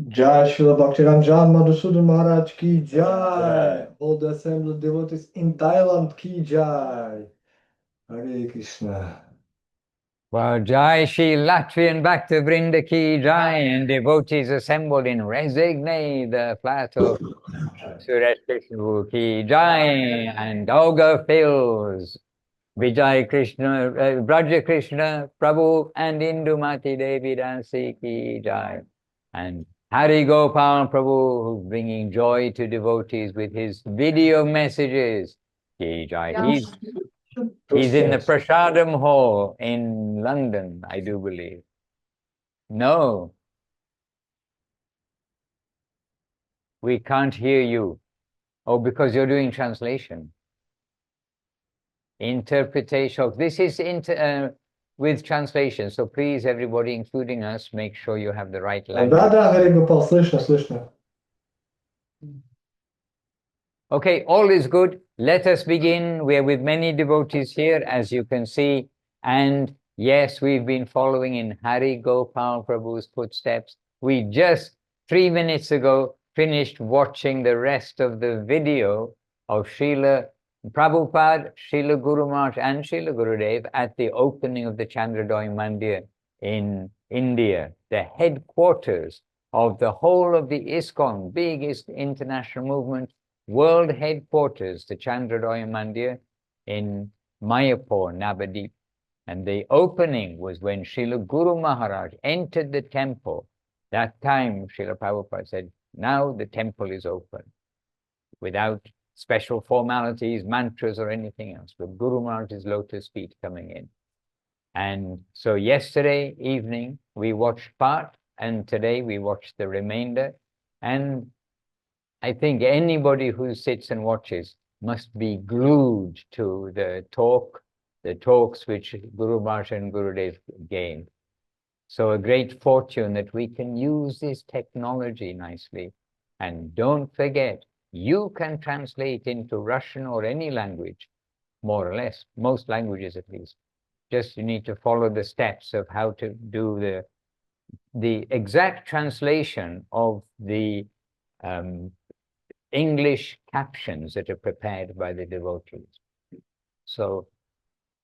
Jai Srila Bhaktivedanta Madhusudan Maharaj ki Jai. All the assembled devotees in Thailand ki Jai. Hare Krishna. Well, Jai Shri Latvian Bhaktivedanta ki Jai, and devotees assembled in Resigne, the flat of Suresh Krishna ki Jai, and Olga Fills, Vijay Krishna, Braja Krishna Prabhu, and Indumati Devi Dansi ki Jai. And Hari Gopal Prabhu, who's bringing joy to devotees with his video messages ki Jai. He's in the Prasadam Hall in London, I do believe. No, we can't hear you. Oh, because you're doing translation. Interpretation. This is with translation. So please, everybody, including us, make sure you have the right language. Hare Gopal, слышно. Okay, all is good. Let us begin. We're with many devotees here, as you can see. And yes, we've been following in Hari Gopal Prabhu's footsteps. We just 3 minutes ago finished watching the rest of the video of Srila Prabhupada, Srila Guru Maharaj, and Srila Gurudev at the opening of the Chandradoy Mandir in India, the headquarters of the whole of the ISKCON, biggest international movement, world headquarters, the Chandradoy Mandir in Mayapur, Navadip. And the opening was when Srila Guru Maharaj entered the temple. That time, Srila Prabhupada said, now the temple is open, without special formalities, mantras, or anything else, but Guru Maharaj's lotus feet coming in. And so yesterday evening, we watched part, and today we watched the remainder. And I think anybody who sits and watches must be glued to the talks which Guru Maharaj and Gurudev gave. So a great fortune that we can use this technology nicely. And don't forget, you can translate into Russian or any language, more or less, most languages at least. Just you need to follow the steps of how to do the exact translation of the English captions that are prepared by the devotees. So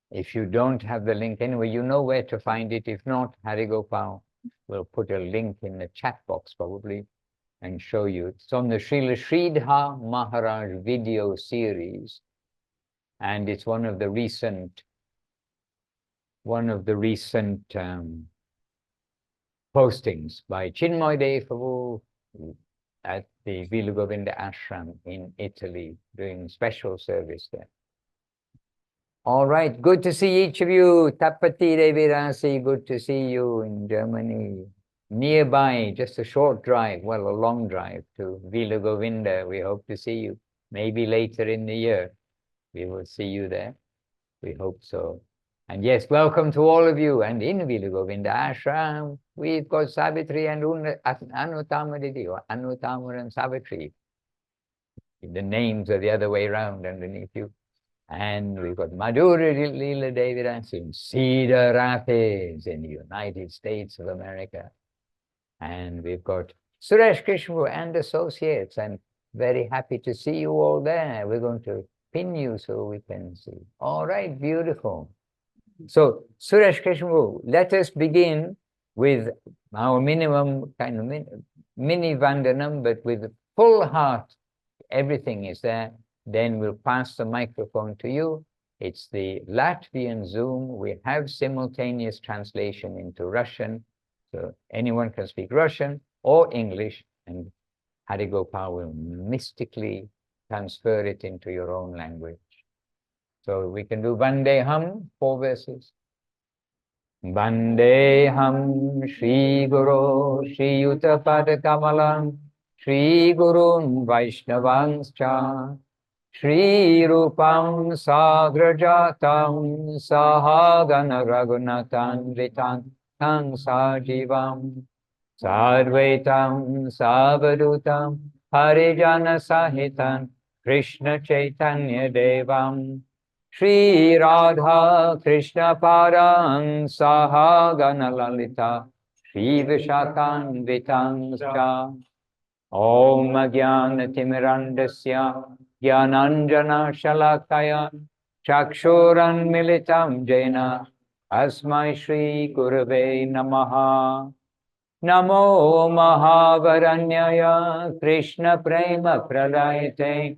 if you don't have the link anyway, you know where to find it. If not, Hari Gopal will put a link in the chat box probably and show you. It's on the Srila Sridhar Maharaj video series, and it's one of the recent postings by Chinmoy Dev Prabhu at the Vilugovinda Ashram in Italy, doing special service there. All right, good to see each of you. Tapati Devirasi, good to see you in Germany. Nearby, just a short drive, well, a long drive to Vilugovinda. We hope to see you. Maybe later in the year, we will see you there. We hope so. And yes, welcome to all of you. And in Vilugovinda Ashram, we've got Savitri and Anutamara or Anutamara and Savitri. The names are the other way around underneath you. And we've got Madhuri Leela Devidance in Cedar Rapids in the United States of America. And we've got Suresh Krishna and associates. I'm very happy to see you all there. We're going to pin you so we can see. All right, beautiful. So Suresh Krishna, let us begin with our minimum kind of mini vandanam, but with full heart. Everything is there. Then we'll pass the microphone to you. It's the Latvian Zoom. We have simultaneous translation into Russian. So anyone can speak Russian or English, and Hari Gopal will mystically transfer it into your own language. So we can do Vandeham, 4 verses. Vandeham Shri Guru Shri Yuta Pada Kamalam Shri Gurun Vaishnavanscha Shri Rupam Sagrajatam Sahagana Raghunathan Vitan Tang Sajivam Sadvaitam Savadutam Harijana Sahitan Krishna Chaitanya Devam Shri Radha Krishna Param Sahagana Lalita Shivashakanvitancha Om Jnanatimirandasya Jnananjana Shalakaya Chakshuran Militam Jena Asmai Shri Gurave Namaha Namo Mahavaranyaya Krishna Prema Pradayate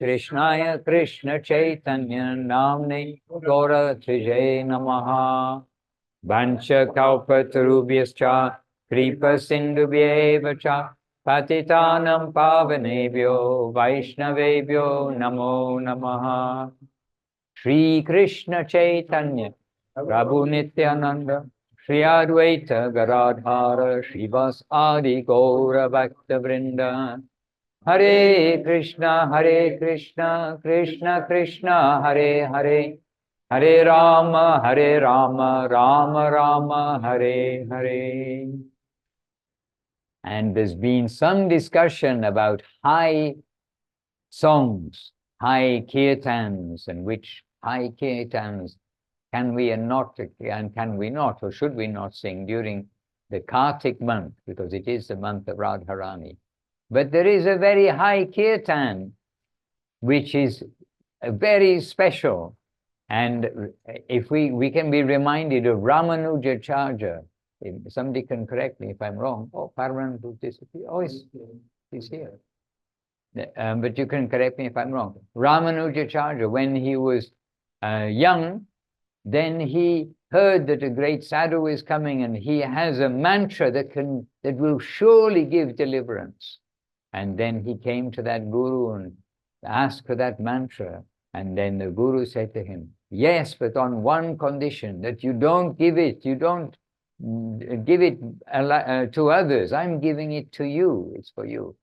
Krishnaya Krishna Chaitanya Namne Gaura Trijay Namaha Vancha Kalpatarubhyascha Kripa Sindhubhyeva cha Patitanam Pavanebhyo Vaishnavebhyo Namo Namaha Shri Krishna Chaitanya Prabhu Nityananda Shri Advaita Garadhara Shrivas Adi Gaura Bhakta Vrinda Hare Krishna Krishna Krishna Hare Hare Hare Rama Rama Rama Hare Hare. And there's been some discussion about high songs, high kirtans, and which high kirtans can we and can we not, or should we not sing during the Kartik month, because it is the month of Radharani. But there is a very high kirtan, which is very special. And if we can be reminded of Ramanujacharya, if somebody can correct me if I'm wrong. Oh, Parman will disappear. Oh, he's here. But you can correct me if I'm wrong. Ramanujacharya, when he was young, then he heard that a great sadhu is coming, and he has a mantra that will surely give deliverance. And then he came to that guru and asked for that mantra. And then the guru said to him, yes, but on one condition, that you don't give it to others. I'm giving it to you. It's for you.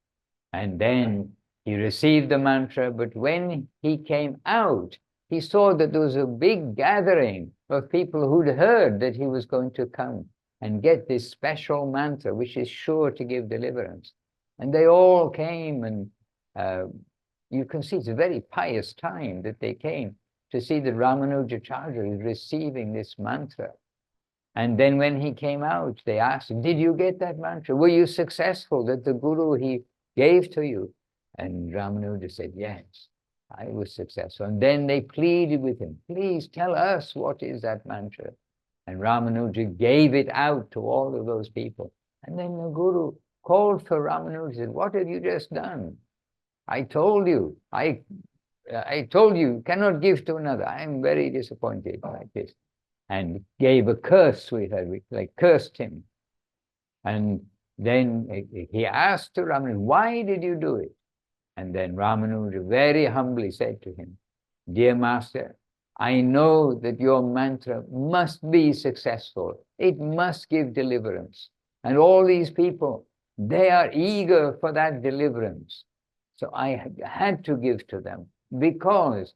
And then he received the mantra, but when he came out, he saw that there was a big gathering of people who'd heard that he was going to come and get this special mantra, which is sure to give deliverance. And they all came, and you can see it's a very pious time that they came to see that Ramanujacharya is receiving this mantra. And then when he came out, they asked him, did you get that mantra? Were you successful that the guru he gave to you? And Ramanuja said, yes, I was successful. And then they pleaded with him, please tell us what is that mantra. And Ramanuja gave it out to all of those people. And then the guru called for Ramanuja and said, what have you just done? I told you, I told you cannot give to another. I am very disappointed like this. And gave a curse with her, like cursed him. And then he asked to Ramanuja, why did you do it? And then Ramanuja very humbly said to him, dear master, I know that your mantra must be successful. It must give deliverance. And all these people, they are eager for that deliverance. So I had to give to them because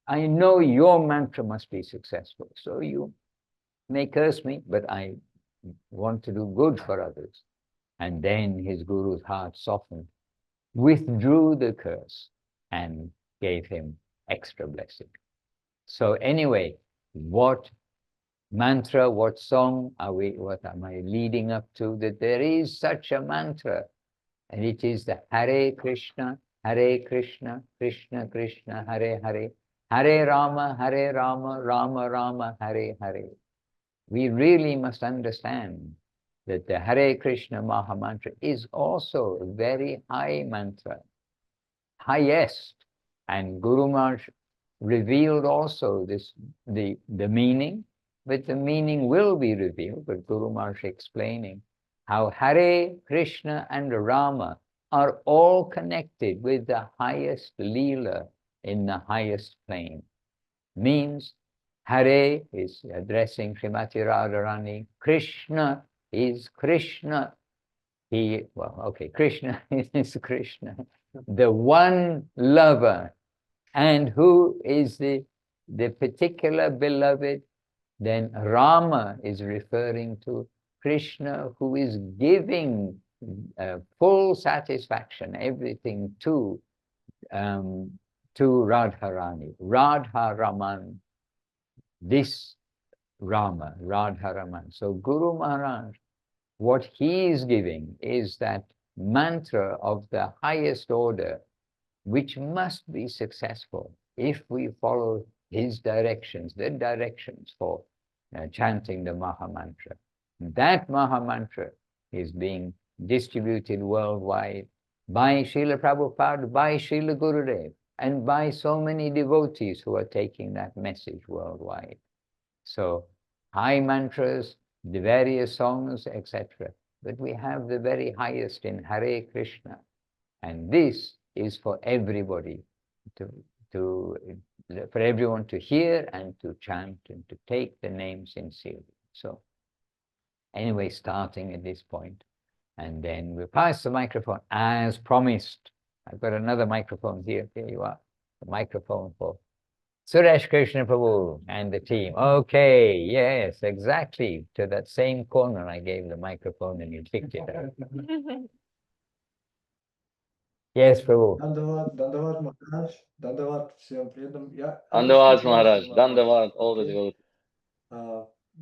I know your mantra must be successful. So you may curse me, but I want to do good for others. And then his guru's heart softened, withdrew the curse, and gave him extra blessing. So anyway, what mantra, what song what am I leading up to? That there is such a mantra, and it is the Hare Krishna, Krishna Krishna, Hare Hare, Hare Rama, Rama Rama, Hare Hare. We really must understand that the Hare Krishna Maha Mantra is also a very high mantra, highest. And Guru Maharaj revealed also the meaning, but the meaning will be revealed, but Guru Maharaj explaining how Hare Krishna and Rama are all connected with the highest Leela in the highest plane. Means Hare is addressing Srimati Radharani, Krishna is Krishna. Krishna is Krishna, the one lover. And who is the particular beloved? Then Rama is referring to Krishna, who is giving full satisfaction, everything to Radharani, Radha Raman, this Rama, Radha Raman. So Guru Maharaj what he is giving is that mantra of the highest order, which must be successful if we follow his directions, the directions for chanting the Maha Mantra. That Maha Mantra is being distributed worldwide by Srila Prabhupada, by Srila Gurudev, and by so many devotees who are taking that message worldwide. So, high mantras, the various songs, etc. But we have the very highest in Hare Krishna. And this is for everybody for everyone to hear and to chant and to take the name sincerely. So anyway, starting at this point, and then we'll pass the microphone as promised. I've got another microphone here. Here you are, the microphone for Suresh Krishna Prabhu and the team. Okay, yes, exactly. To that same corner I gave the microphone and you picked it up. Yes, Prabhu. Dandavat Maharaj, Dandavat всем преданным. Я Dandavat Maharaj, Dandavat all the devotees.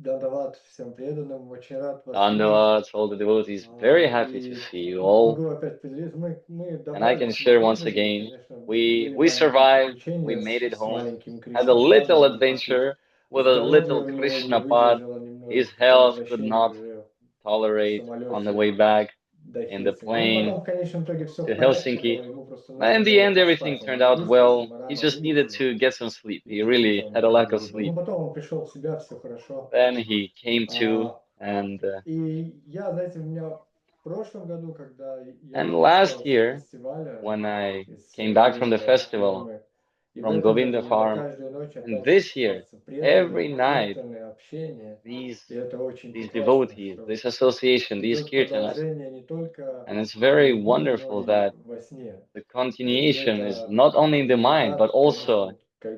Dandavat всем преданным, очень рад вас Dandavat all the devotees. Very happy to see you all. And I can share once again, we survived, we made it home, had a little adventure with a little Krishna pod. His health could not tolerate on the way back in the plane to Helsinki. But in the end, everything turned out well. He just needed to get some sleep. He really had a lack of sleep. Then he came to, and last year, when I came back from the festival, from Govinda farm, and this year, every night, these devotees, this association, these kirtanas, and it's very wonderful that the continuation is not only in the mind, but also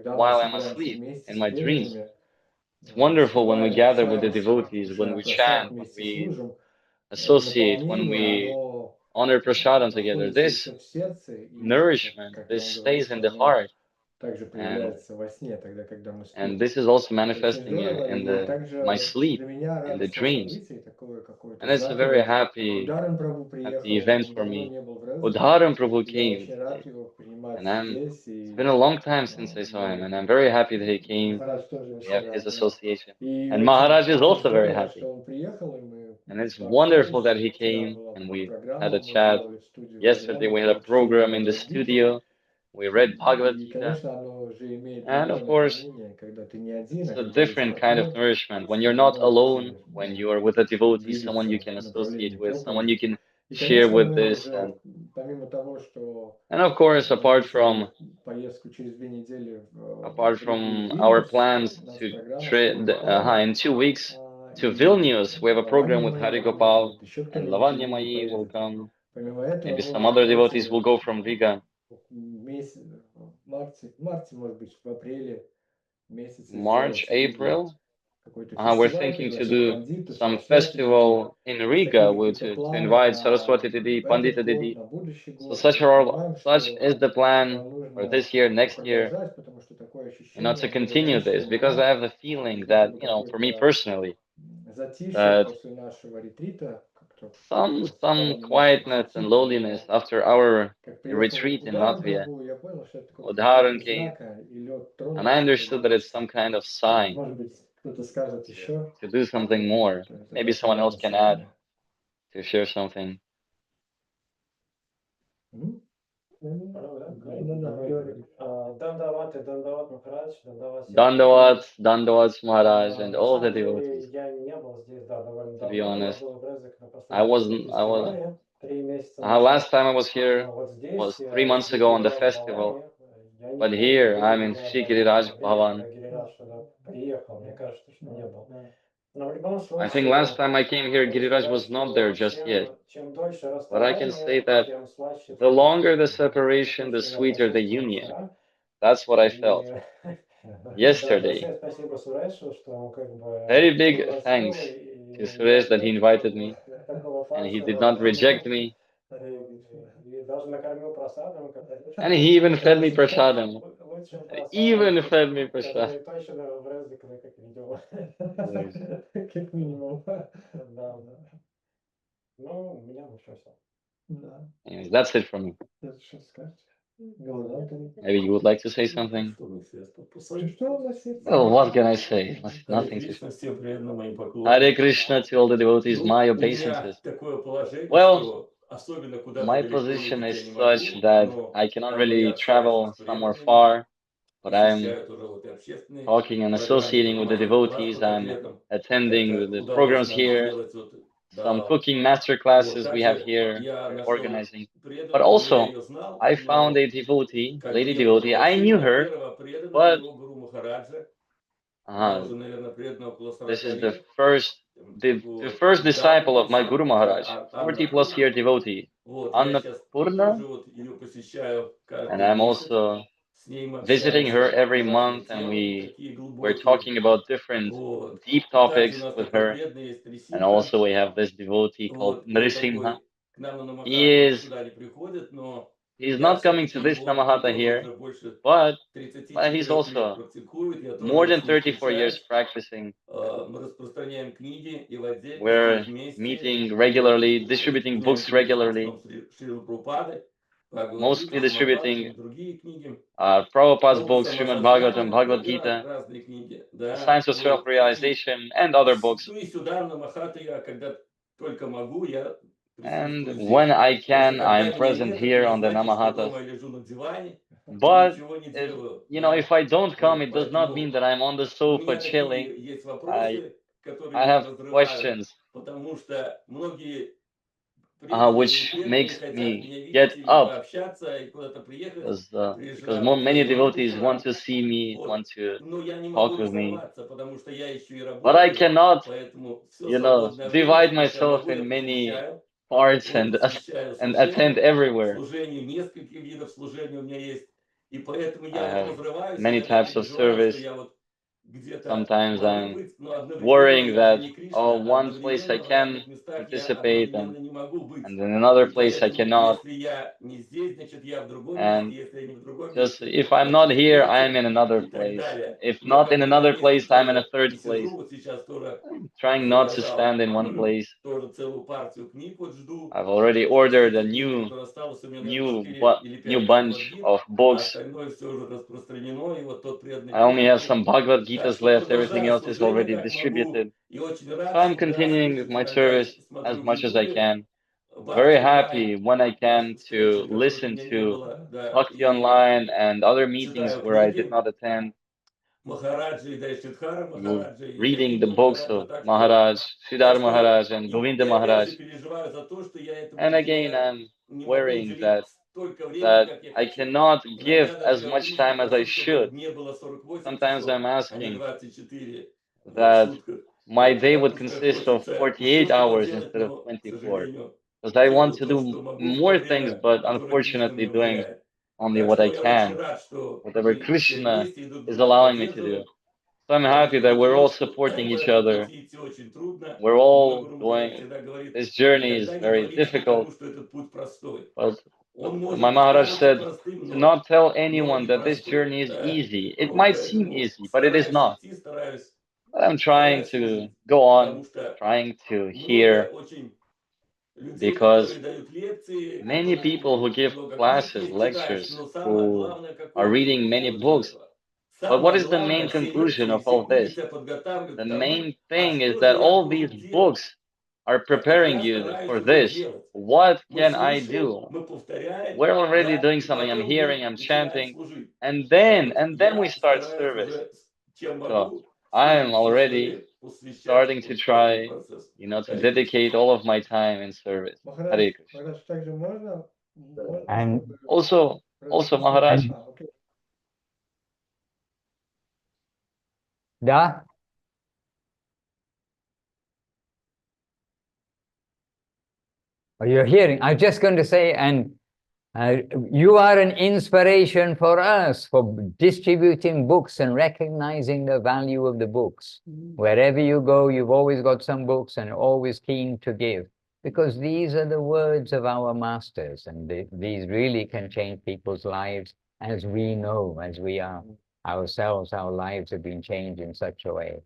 while I'm asleep, in my dreams. It's wonderful when we gather with the devotees, when we chant, when we associate, when we honor prasadam together. This nourishment, this stays in the heart. And this is also manifesting in my sleep, in the dreams. And it's a very happy event for me. Udharan Prabhu came today, and it's been a long time since I saw him, and I'm very happy that he came. We have his association. And Maharaj is also very happy. And it's wonderful that he came, and we had a chat. Yesterday we had a program in the studio. We read Bhagavad Gita. And of course, it's a different kind of nourishment. When you're not alone, when you are with a devotee, someone you can associate with, someone you can share with this. And of course, apart from our plans to in 2 weeks to Vilnius, we have a program with Hari Gopal, and Lavanya Mai will come. Maybe some other devotees will go from Riga. March, April. We're thinking to do some festival in Riga to invite Saraswati Didi, Pandita Didi. So such is the plan for this year, next year, to continue this, because I have the feeling that, for me personally, that some quietness and loneliness after our retreat in Latvia, Udharan came, and I understood that it's some kind of sign to do something more. Maybe someone else can add, to share something. Dandavat Maharaj, and all the devotees. To be honest, I was last time I was here was 3 months ago on the festival, but here I'm in Shri Giriraj Bhavan. I think last time I came here, Giriraj was not there just yet. But I can say that the longer the separation, the sweeter the union. That's what I felt yesterday. Very big thanks to Suresh that he invited me, and he did not reject me. And he even fed me prasadam. Anyways, that's it from me. Maybe you would like to say something? Well, what can I say? Nothing to say. Hare Krishna to all the devotees, my obeisances. Well, my position is such that I cannot really travel somewhere far, but I'm talking and associating with the devotees. I'm attending the programs here, some cooking master classes we have here, we're organizing. But also, I found a devotee, lady devotee. I knew her, but this is the first disciple of my Guru Maharaj, 40 plus year devotee, Annapurna, and I'm also visiting her every month, and we're talking about different deep topics with her. And also we have this devotee called Nrisimha. He's not coming to this Namahata here, but he's also more than 34 years practicing. We're meeting regularly, distributing books regularly, mostly distributing Prabhupada's books, Srimad Bhagavatam, Bhagavad Gita, The Science of Self-Realization, and other books. And when I can, I'm present here on the Namahatas. But, if I don't come, it does not mean that I'm on the sofa chilling. I have questions, which makes me get up, because many devotees want to see me, want to talk with me. But I cannot, divide myself in many parts and attend everywhere. I have many types of service. Sometimes I'm worrying that, one place I can participate and in another place I cannot. And just if I'm not here, I'm in another place. If not in another place, I'm in a third place. I'm trying not to stand in one place. I've already ordered a new bunch of books. I only have some Bhagavad Gitas left. Everything else is already distributed. So I'm continuing with my service as much as I can. Very happy when I can to listen to Bhakti Online and other meetings where I did not attend. Reading the books of Maharaj, Sridhar Maharaj and Govinda Maharaj. And again, I'm worrying that I cannot give as much time as I should. Sometimes I'm asking that my day would consist of 48 hours instead of 24. Because I want to do more things, but unfortunately doing only what I can, whatever Krishna is allowing me to do. So I'm happy that we're all supporting each other. We're all going, this journey is very difficult, but my Maharaj said to not tell anyone that this journey is easy. It might seem easy, but it is not. But I'm trying to go on, trying to hear, because many people who give classes, lectures, who are reading many books, but what is the main conclusion of all this? The main thing is that all these books are preparing you for this. What can I do? We're already doing something. I'm hearing, I'm chanting, and then we start service. So I am already starting to try, to dedicate all of my time in service. Hare Krishna. And Also, Maharaj. Da? You're hearing. I was just going to say, and you are an inspiration for us for distributing books and recognizing the value of the books. Wherever you go, you've always got some books and always keen to give, because these are the words of our masters, and these really can change people's lives, as we know, as we are ourselves, our lives have been changed in such a way.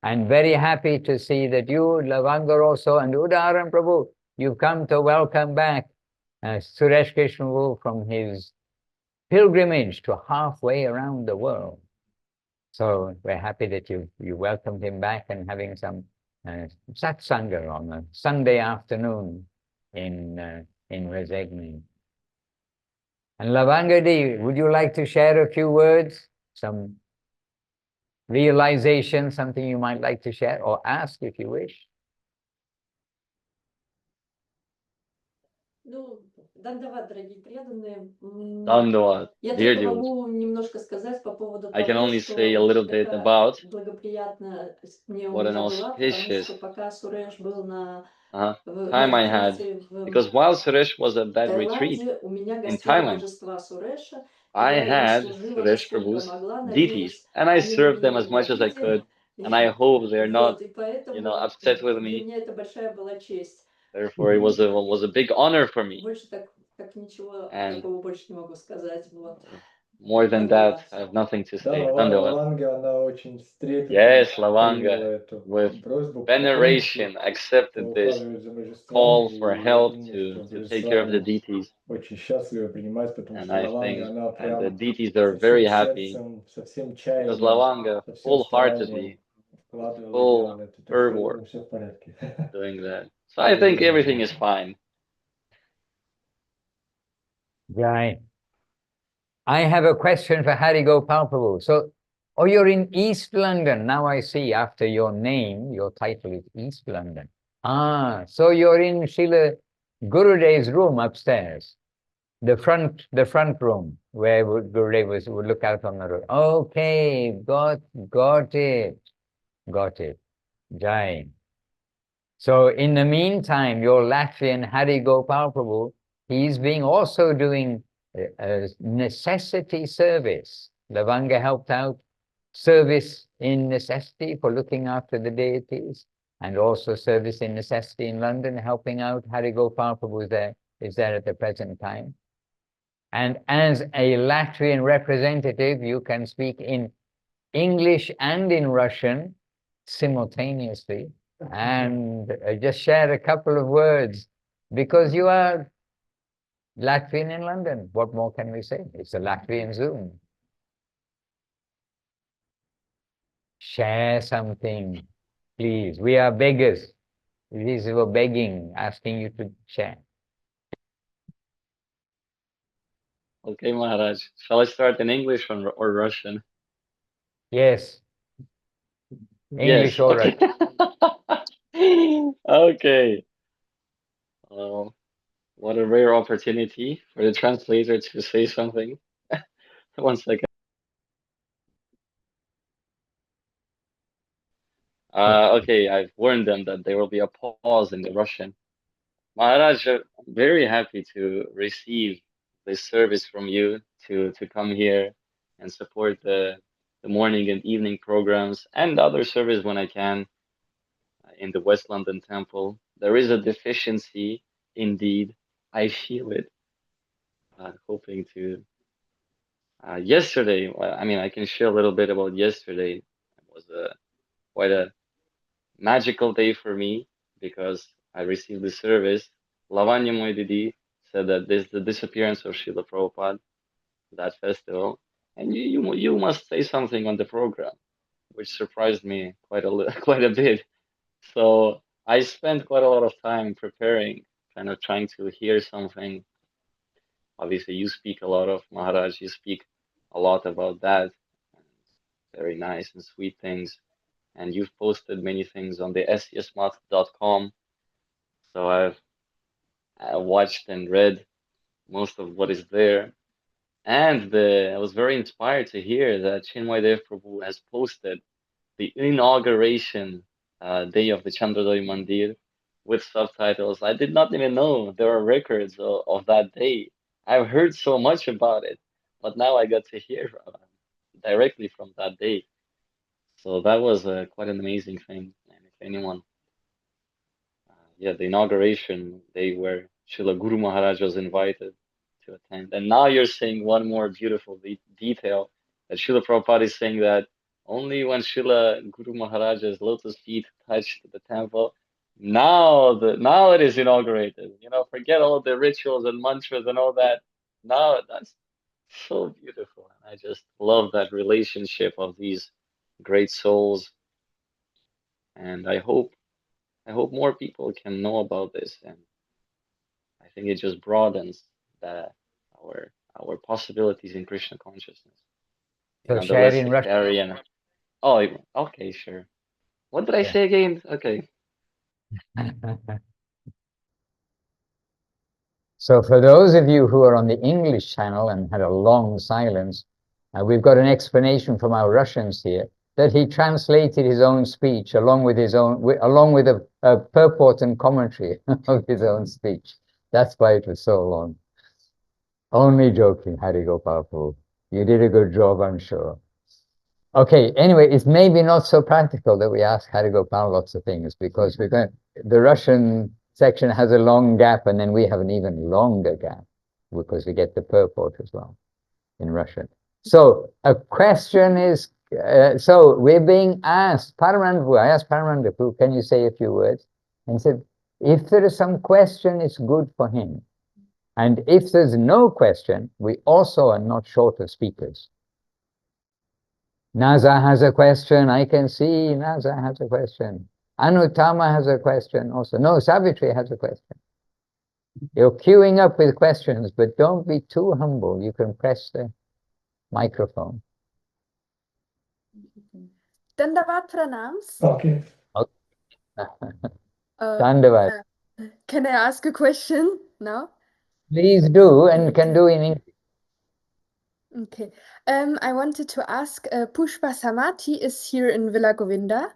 And very happy to see that you, Lavanga also, and Udaran Prabhu, You've come to welcome back Suresh Krishna from his pilgrimage to halfway around the world. So we're happy that you welcomed him back and having some satsanga on a Sunday afternoon in Resegni. And Lavangadi, would you like to share a few words, some realization, something you might like to share or ask if you wish? Ну, Дандават, дорогие преданные. Dandavad, Я dear только devotees. могу немножко сказать по поводу I can того, only что say a little bit такая about благоприятная мне у what an меня была, потому auspicious что пока Суреш был на time I had, ретрите в because while Suresh was at that retreat Таиланде, у меня in гостили Thailand, божества Суреша, и I я им had служила, Suresh насколько Prabhu's могла, deities, надеюсь, and I они на served them меня as не much as I обидели. could, and I hope they're not, Вот, и upset with для me. меня это большая была честь. Therefore, it was a big honor for me. Больше так ничего And такого больше не могу сказать. Вот. more than that, I have nothing to say. Лаванга, она очень с трепетом Yes, приняла Lavanga, эту with просьбу veneration, accepted this ухаживать за божествами, call for и я help думаю, что to take care of the божества deities. очень счастливы принимать, потому And что I Лаванга, think она the прям deities are со very всем happy сердцем, со всем because чаянием, Lavanga со всем старанием wholeheartedly, вкладывала и full делала это. Так что, я fervor думаю, все в порядке. doing that. So I think everything is fine. Right. I have a question for Hari Gopal Prabhu. So, oh, you're in East London. Now I see after your name, your title is East London. Ah, so you're in Srila Gurudev's room upstairs, the front room where Gurudev would look out on the road. Okay, got it. Jai. So in the meantime, your Latvian Hari Gopal Prabhu, he's also doing a necessity service. Lavanga helped out service in necessity for looking after the deities, and also service in necessity in London, helping out. Hari Gopal Prabhu is there at the present time. And as a Latvian representative, you can speak in English and in Russian simultaneously, and just share a couple of words, because you are Latvian in London. What more can we say? It's a Latvian Zoom. Share something, please. We are beggars. These were begging, asking you to share. Okay, Maharaj. Shall I start in English or Russian? Yes. English Yes. or Okay. Russian. Okay. What a rare opportunity for the translator to say something. One second. Okay, I've warned them that there will be a pause in the Russian. Maharaj, I'm very happy to receive this service from you to come here and support the morning and evening programs and other service when I can in the West London Temple. There is a deficiency, indeed. I feel it. Hoping to. Yesterday, well, I mean, I can share a little bit about yesterday. It was quite a magical day for me because I received the service. Lavanya Moididi said that this is the disappearance of Srila Prabhupada, that festival, and you must say something on the program, which surprised me quite a bit. So I spent quite a lot of time preparing, kind of trying to hear something. Obviously, you speak a lot of Maharaj, you speak a lot about that. Very nice and sweet things. And you've posted many things on the sesmat.com. So I've watched and read most of what is there. And I was very inspired to hear that Chinmay Prabhu has posted the inauguration day of the Chandrodaya Mandir with subtitles. I did not even know there are records of that day. I've heard so much about it, but now I got to hear directly from that day. So that was quite an amazing thing. And if anyone, the inauguration day where Srila Guru Maharaj was invited to attend. And now you're saying one more beautiful detail that Srila Prabhupada is saying that only when Srila Guru Maharaj's lotus feet touched the temple, now it is inaugurated. Forget all the rituals and mantras and all that. Now that's so beautiful. And I just love that relationship of these great souls. And I hope more people can know about this. And I think it just broadens our possibilities in Krishna consciousness. So The share less in Russian. sectarian. Oh, okay, sure. What did I say again? Okay. So for those of you who are on the English channel and had a long silence, we've got an explanation from our Russians here that he translated his own speech along with a purport and commentary of his own speech. That's why it was so long. Only joking, Hari Gopal Prabhu. You did a good job, I'm sure. Okay, anyway, it's maybe not so practical that we ask Hari Gopal lots of things, because the Russian section has a long gap, and then we have an even longer gap because we get the purport as well in Russian. So a question is, so we're being asked, Paramanandapu, I asked Paramanandapu, can you say a few words? And he said, if there is some question, it's good for him. And if there's no question, we also are not short of speakers. Naza has a question. I can see Naza has a question. Anutama has a question also. No, Savitri has a question. You're queuing up with questions, but don't be too humble. You can press the microphone. Dandavat pranams. Okay. Dandavat. Can I ask a question now? Please do, and can do in English. Okay. I wanted to ask, Pushpa Samadhi is here in Villa Govinda,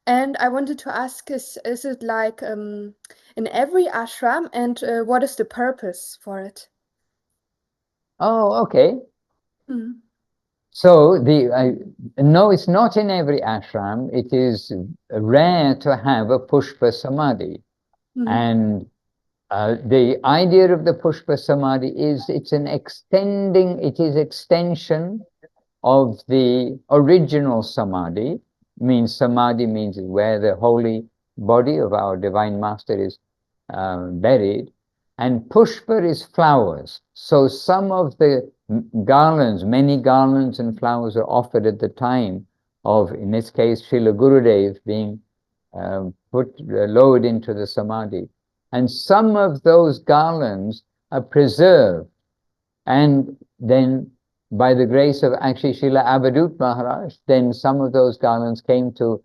and I wanted to ask, is it like in every ashram, and what is the purpose for it? Oh, okay. Mm. So no, it's not in every ashram. It is rare to have a Pushpa Samadhi. Mm. And the idea of the Pushpa Samadhi is it is extension of the original Samadhi. Samadhi means where the holy body of our Divine Master is buried. And Pushpa is flowers. So some of the garlands, many garlands and flowers are offered at the time of, in this case, Srila Gurudev being lowered into the Samadhi. And some of those garlands are preserved. And then, by the grace of actually Srila Abhadut Maharaj, then some of those garlands came to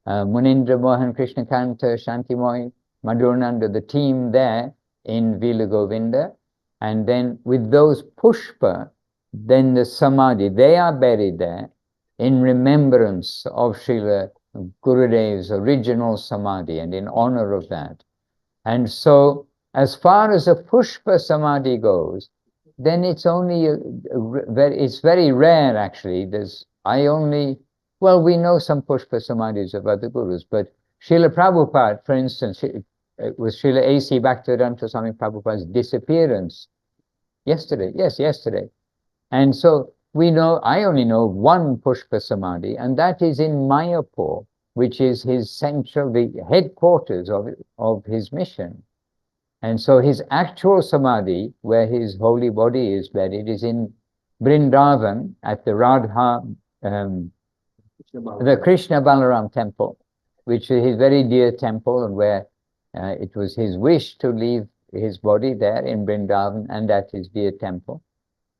Munindra Mohan Krishna Kanta, Shantimoy, Madhurnanda, the team there in Vila Govinda. And then with those Pushpa, then the Samadhi, they are buried there in remembrance of Srila Gurudev's original Samadhi and in honor of that. And so, as far as a Pushpa Samadhi goes, then it's only it's very rare actually. We know some Pushpa Samadhis of other gurus, but Srila Prabhupada, for instance, it was Srila A.C. Bhaktivedanta Swami Prabhupada's disappearance yesterday. Yes, yesterday. And so I only know one Pushpa Samadhi, and that is in Mayapur, which is the headquarters of his mission. And so his actual Samadhi, where his holy body is buried, is in Vrindavan at the the Krishna Balaram temple, which is his very dear temple, and where it was his wish to leave his body there in Vrindavan and at his dear temple.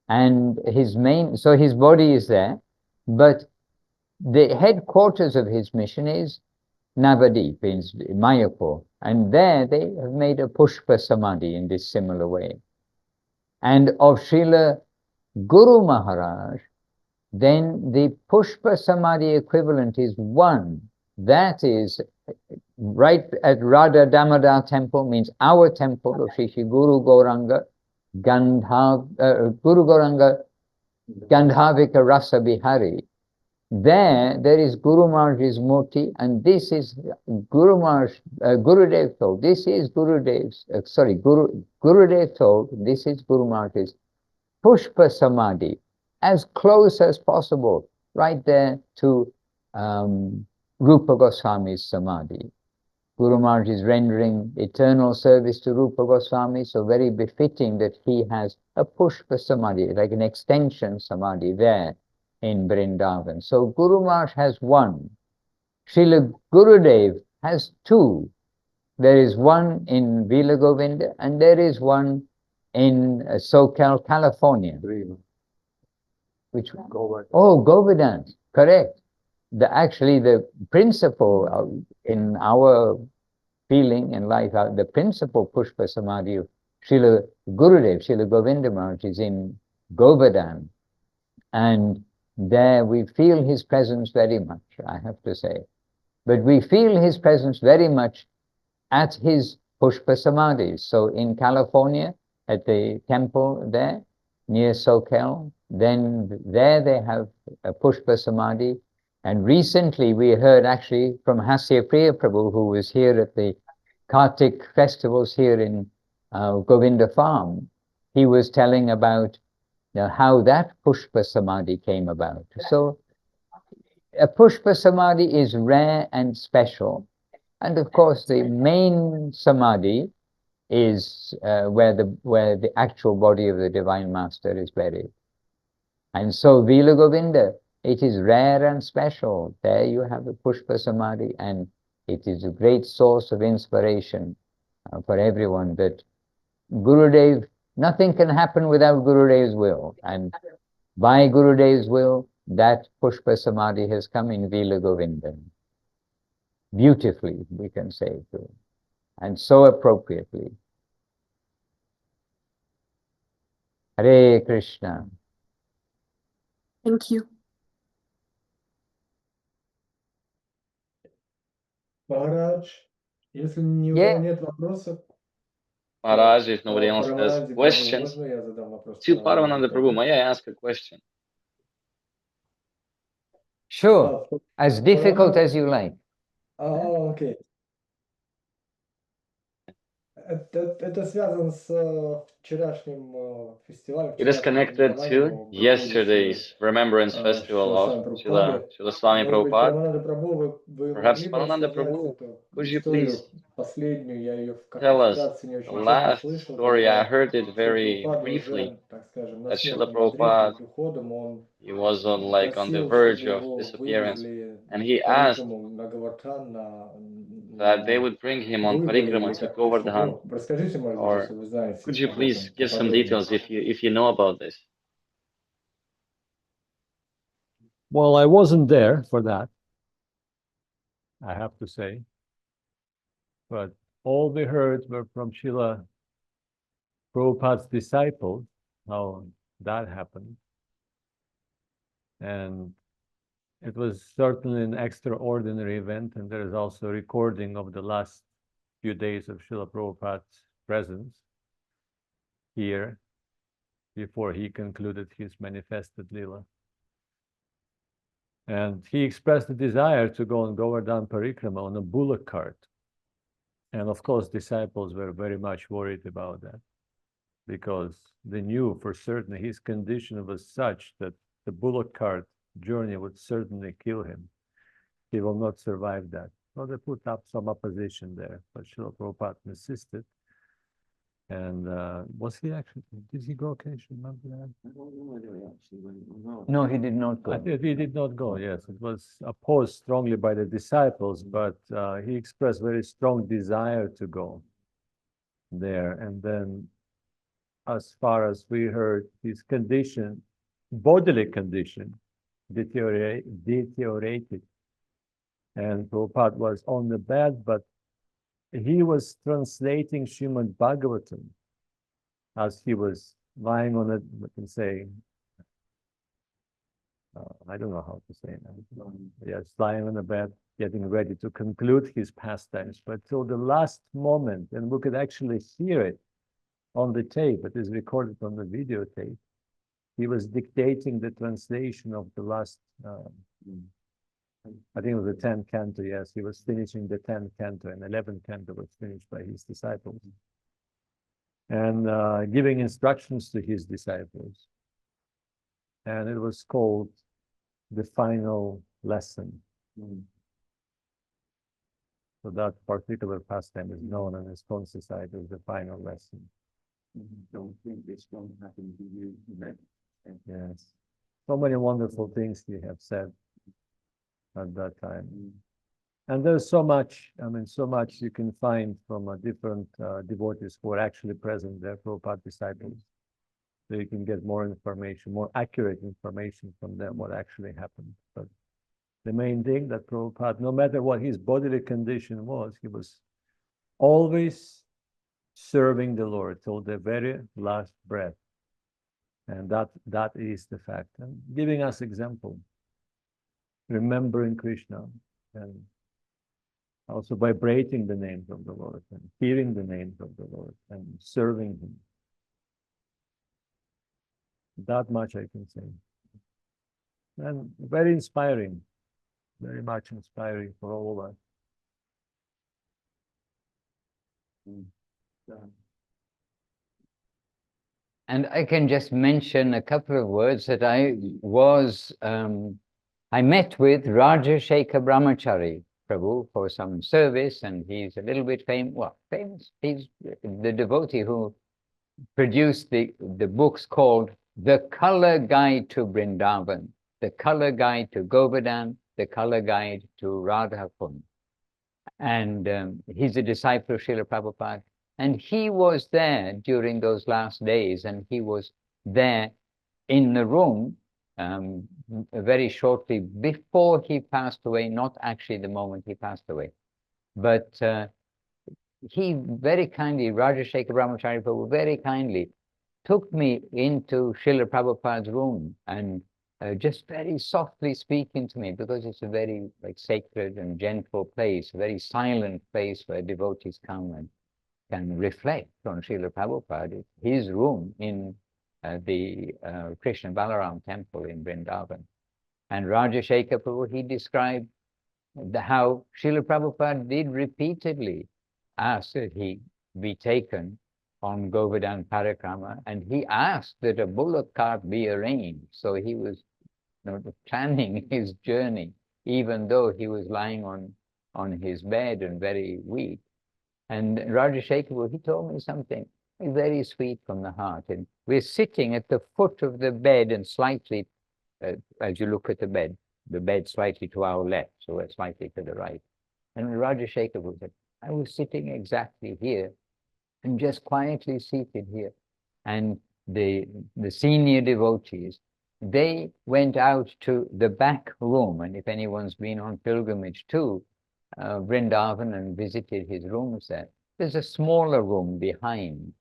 And so his body is there, but the headquarters of his mission is Navadip, in Mayapur, and there they have made a Pushpa Samadhi in this similar way. And of Srila Guru Maharaj, then the Pushpa Samadhi equivalent is one. That is right at Radha Damodar temple, means our temple of Sri Guru Gauranga Guru Gauranga Gandhavika Rasa Bihari. There is Guru Maharaj's Murti, and this is Guru Maharaj, Gurudev told, this is Gurudev's, Gurudev told, this is Guru Maharaj's Pushpa Samadhi, as close as possible, right there to Rupa Goswami's Samadhi. Guru Maharaj is rendering eternal service to Rupa Goswami, so very befitting that he has a Pushpa Samadhi, like an extension Samadhi there in Vrindavan. So Guru Maharaj has one. Srila Gurudev has two. There is one in Vila Govinda and there is one in SoCal, California. Which one? Govardhan. Oh, Govardhan, correct. Actually, the principle in our feeling in life, the principal Pushpa Samadhi of Srila Gurudev, Srila Govinda Maharaj is in Govardhan. And there we feel his presence very much, I have to say. But we feel his presence very much at his Pushpa Samadhi. So in California, at the temple there, near SoCal, then there they have a Pushpa Samadhi. And recently we heard actually from Hasya Priya Prabhu, who was here at the Kartik festivals here in Govinda Farm. He was telling about how that Pushpa Samadhi came about. So a Pushpa Samadhi is rare and special. And of course, the main Samadhi is where the actual body of the Divine Master is buried. And so Vila Govinda, it is rare and special. There you have the Pushpa Samadhi, and it is a great source of inspiration for everyone that Gurudev, nothing can happen without Gurudev's will. And by Gurudev's will, that Pushpa Samadhi has come in Vila Govinda. Beautifully, we can say too, and so appropriately. Hare Krishna. Thank you. Maharaj, если ни у кого нет вопросов, Maharaj, if nobody else has questions, to Paramananda Prabhu, may I ask a question? Sure, as difficult as you like. Oh, okay. Это связано с вчерашним фестивалем. It is connected to yesterday's Remembrance Festival of Srila Swami Prabhupada. Perhaps, Paramananda Prabhu, could you please tell us the last story? I heard it very briefly, that Srila Prabhupada, he was on the verge of disappearance, and he asked that they would bring him on parikrama to Govardhan. Or could you please give some details if you know about this? Well, I wasn't there for that, I have to say. But all we heard were from Srila Prabhupada's disciples, how that happened. And it was certainly an extraordinary event, and there is also a recording of the last few days of Srila Prabhupada's presence here before he concluded his manifested Leela. And he expressed the desire to go on Govardhan Parikrama on a bullock cart. And of course, disciples were very much worried about that, because they knew for certain his condition was such that the bullock cart journey would certainly kill him. He will not survive that. So they put up some opposition there, but Srila Prabhupada insisted. And was he actually, did he go? Can you remember that? No, he did not go. He did not go, yes. It was opposed strongly by the disciples, but he expressed very strong desire to go there. And then, as far as we heard, his condition, bodily condition, deteriorated. And Prabhupada was on the bed, but he was translating Srimad Bhagavatam as he was lying on it, we can say, I don't know how to say that. Yes, lying on the bed, getting ready to conclude his pastimes. But till the last moment, and we could actually hear it on the tape, it is recorded on the videotape, he was dictating the translation of the last, I think it was the 10th canto, yes. He was finishing the 10th canto, and 11th canto was finished by his disciples. And giving instructions to his disciples. And it was called the final lesson. So that particular pastime is known in Iskon society as the final lesson. Don't think this won't happen to you. Yes. So many wonderful things he have said at that time. And there's so much, I mean, so much you can find from different devotees who are actually present there, Prabhupada disciples. So you can get more information, more accurate information from them, what actually happened. But the main thing that Prabhupada, no matter what his bodily condition was, he was always serving the Lord till the very last breath. And that is the fact. And giving us example, remembering Krishna, and also vibrating the names of the Lord, and hearing the names of the Lord, and serving Him. That much I can say. And very inspiring, very much inspiring for all of us. And I can just mention a couple of words that I met with Rajashekha Brahmachari Prabhu for some service, and he's a little bit famous. He's the devotee who produced the books called The Color Guide to Vrindavan, The Color Guide to Govardhan, The Color Guide to Radhakund. And he's a disciple of Srila Prabhupada. And he was there during those last days, and he was there in the room very shortly before he passed away, not actually the moment he passed away. But he very kindly, Rajashekha Brahmachari Prabhu, very kindly took me into Srila Prabhupada's room and just very softly speaking to me, because it's a very sacred and gentle place, a very silent place where devotees come and can reflect on Srila Prabhupada. It's his room in the Krishna Balaram temple in Vrindavan. And Rajashekha Prabhu, he described how Srila Prabhupada did repeatedly ask that he be taken on Govardhan Parikrama, and he asked that a bullock cart be arranged. So he was planning his journey, even though he was lying on his bed and very weak. And Rajashekha, he told me something very sweet from the heart. And we're sitting at the foot of the bed, and slightly, as you look at the bed slightly to our left, so we're slightly to the right. And Rajashekha said, I was sitting exactly here, and just quietly seated here. And the senior devotees, they went out to the back room. And if anyone's been on pilgrimage to Vrindavan and visited his rooms there, there's a smaller room behind,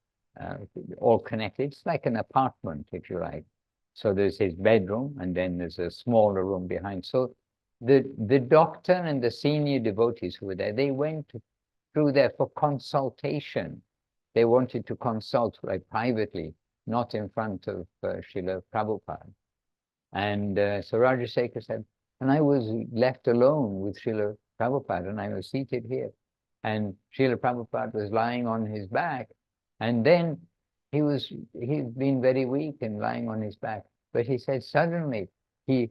all connected. It's like an apartment, if you like. So there's his bedroom, and then there's a smaller room behind. So the doctor and the senior devotees who were there, they went through there for consultation. They wanted to consult privately, not in front of Srila Prabhupada. And so Rajashekha said, and I was left alone with Srila Prabhupada, and I was seated here. And Srila Prabhupada was lying on his back. And then he'd been very weak and lying on his back. But he said suddenly he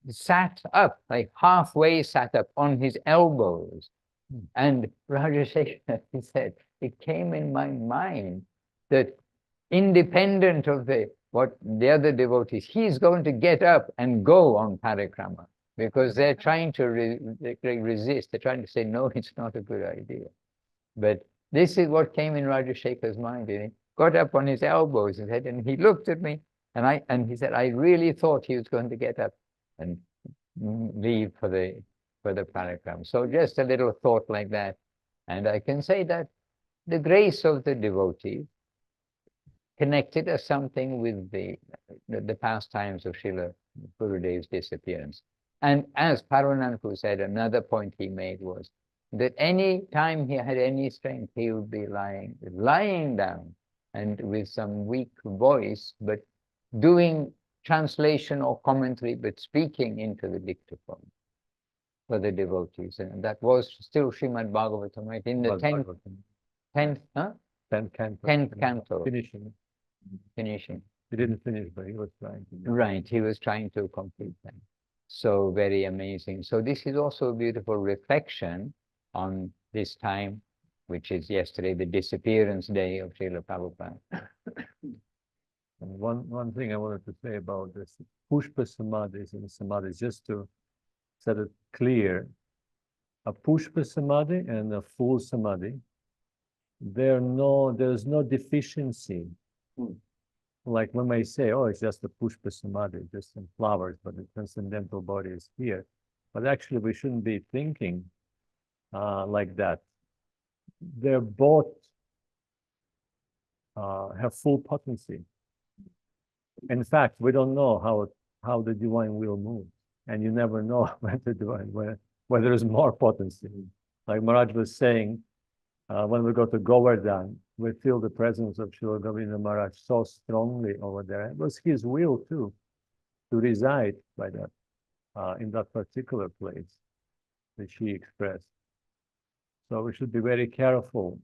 sat up, halfway sat up on his elbows. And Rajashekha, he said, it came in my mind that independent of what the other devotees, he's going to get up and go on parikrama, because they're trying to resist. They're trying to say, no, it's not a good idea. But this is what came in Rajashekha's mind. And he got up on his elbows and he looked at me, and he said, I really thought he was going to get up and leave for the parikrama. So just a little thought like that. And I can say that the grace of the devotee connected us something with the pastimes of Srila Gurudev's disappearance. And as Parananku said, another point he made was that any time he had any strength, he would be lying down and with some weak voice, but doing translation or commentary, but speaking into the dictaphone for the devotees. And that was still Srimad Bhagavatam, right? In the 10th canto. Finishing. He didn't finish, but he was trying to. Right, he was trying to complete them. So very amazing. So this is also a beautiful reflection on this time, which is yesterday, the disappearance day of Srila Prabhupada. And one thing I wanted to say about this pushpa samadhis and samadhis, just to set it clear, a pushpa samadhi and a full samadhi, there's no deficiency. Like when I say, oh, it's just a pushpa samadhi, just some flowers, but the transcendental body is here. But actually, we shouldn't be thinking like that. They're both have full potency. In fact, we don't know how the divine will move, and you never know when the divine where there is more potency. Like Maharaj was saying, when we go to Govardhan, we feel the presence of Srila Govinda Maharaj so strongly over there. It was his will too, to reside by that in that particular place which he expressed. So we should be very careful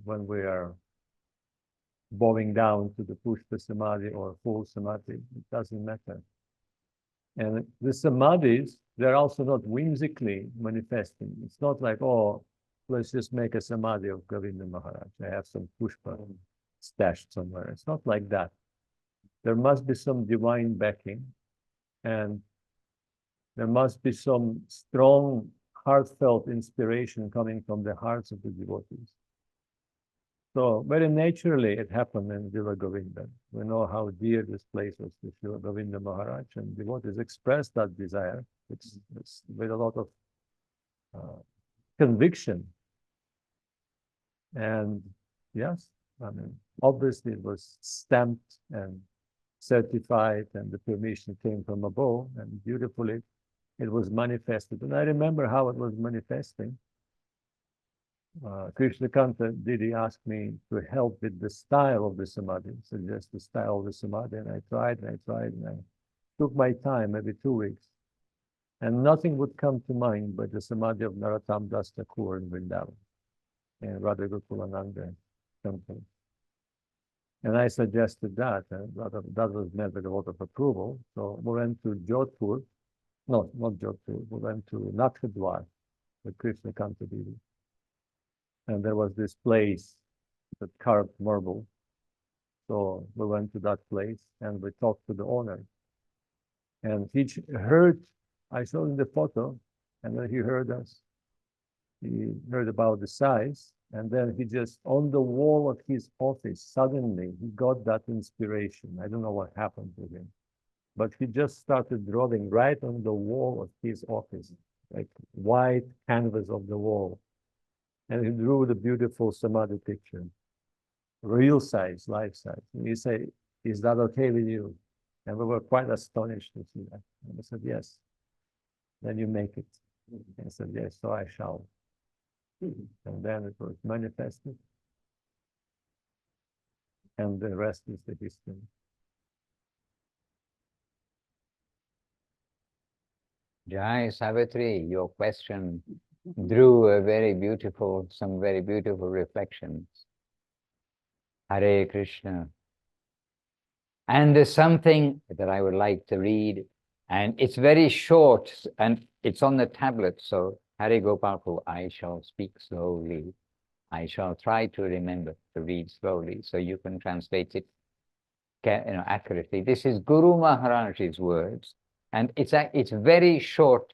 when we are bowing down to the pushpa samadhi or full samadhi. It doesn't matter. And the samadhis, they're also not whimsically manifesting. It's not like, oh, let's just make a samadhi of Govinda Maharaj. I have some pushpa stashed somewhere. It's not like that. There must be some divine backing, and there must be some strong, heartfelt inspiration coming from the hearts of the devotees. So very naturally, it happened in Srila Govinda. We know how dear this place was to Srila Govinda Maharaj, and devotees expressed that desire. It's with a lot of conviction. And yes, I mean, obviously it was stamped and certified, and the permission came from above, and beautifully it was manifested. And I remember how it was manifesting. Krishna Kanta Didi asked me to help with the style of the samadhi, suggest the style of the samadhi, and I tried, and I took my time, maybe 2 weeks, and nothing would come to mind but the samadhi of Narottam Das Thakur in Vrindavan, and Radha Gokulananda temple. And I suggested that, and that was met with a lot of approval. So we went to Jodhpur, no, not Jodhpur, we went to Nakshadwar with Krishna Kanta Didi. And there was this place that carved marble. So we went to that place and we talked to the owner. And he heard, I saw in the photo, and then he heard us. He heard about the size, and then he just, on the wall of his office, suddenly he got that inspiration. I don't know what happened to him, but he just started drawing right on the wall of his office, like white canvas of the wall. And he drew the beautiful samadhi picture, real size, life size. And he said, is that okay with you? And we were quite astonished to see that. And I said, yes. Then you make it. And I said, yes, so I shall. And then it was manifested. And the rest is the history. Jai Savitri, your question drew some very beautiful reflections. Hare Krishna. And there's something that I would like to read, and it's very short, and it's on the tablet, so Hare Gopal, I shall speak slowly. I shall try to remember to read slowly, so you can translate it accurately. This is Guru Maharaj's words, and it's very short